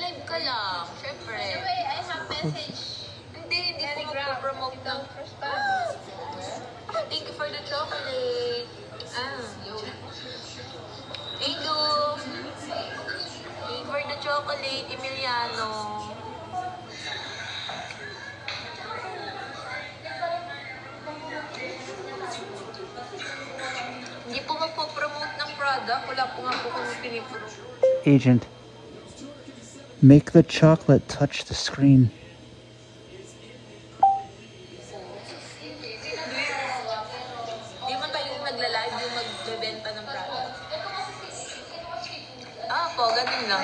Nagla-live ka lang, syempre. Anyway, I have message. Hindi ko promote ng First pa. Thank you for the chocolate. Thank you. Thank you for the chocolate, Emiliano. Hindi po magpo-promote ng product. Wala po nga po kung pinipromote. Agent, make the chocolate touch the screen. Di man tayo yung nagla-live yung magbebenta ng product. Po, ganun lang.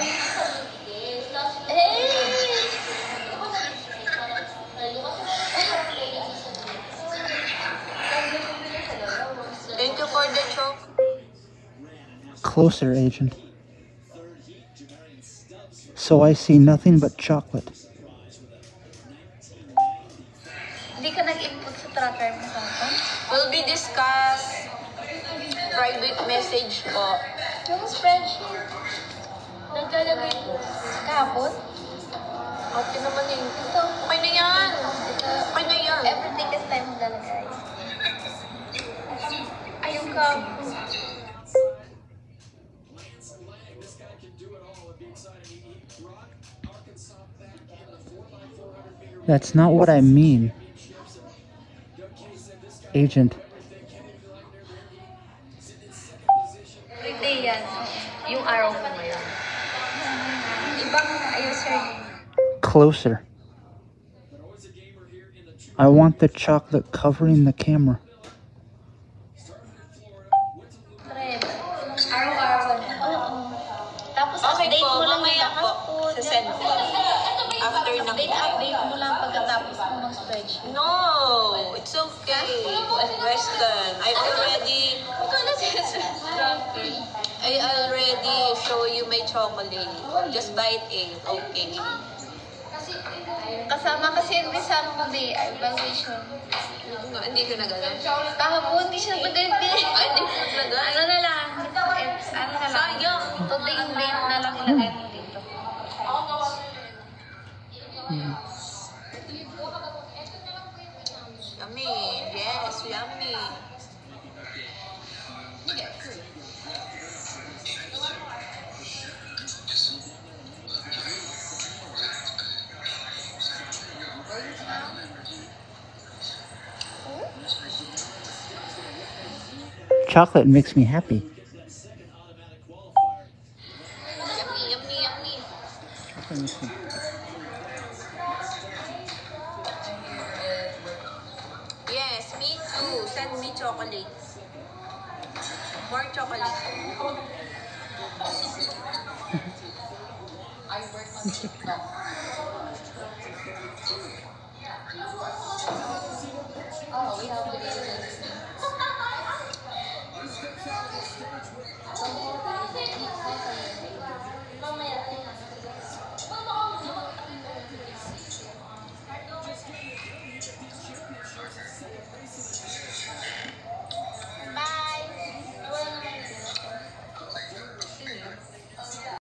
Thank you for the chocolate. Closer, Agent. So I see nothing but chocolate. Hindi ka nag-input sa tracker mo sa akin? Will be discussed. Private message po. Yung spreadsheet. Naglalagay ko. Kahapon? Okay naman yun. Ito. Okay na yan. Ito. Okay na yan. Everything is time naglalagay. Ayun kahapon. That's not what I mean. Agent. Hindi yan. Yung araw ko ngayon. Ibang ayos sir. Closer. I want the chocolate covering the camera. Red. Araw-araw. Oo. Tapos Okay update po, mo lang mamaya po. kahapon. Sasend ko. After ng Update mo lang pagkatapos mo mag-spreadsheet. No, it's okay. Western. I already show you my chocolate. Just bite it. Okay. Kasama kasi yung exam mo day, evaluation. Hindi ko nagalaw. Kahapon, hindi siya nagpaganda. Ay, hindi ko nagalaw. Ano na lang? Ano na lang? Sayang. Today date na lang ilagay mo dito. Yummy. Yes, yummy. Chocolate makes me happy. Yummy, yummy, yummy. Yes, me too. Send me chocolates. More chocolate. I work on TikTok. Oh, we have to do this.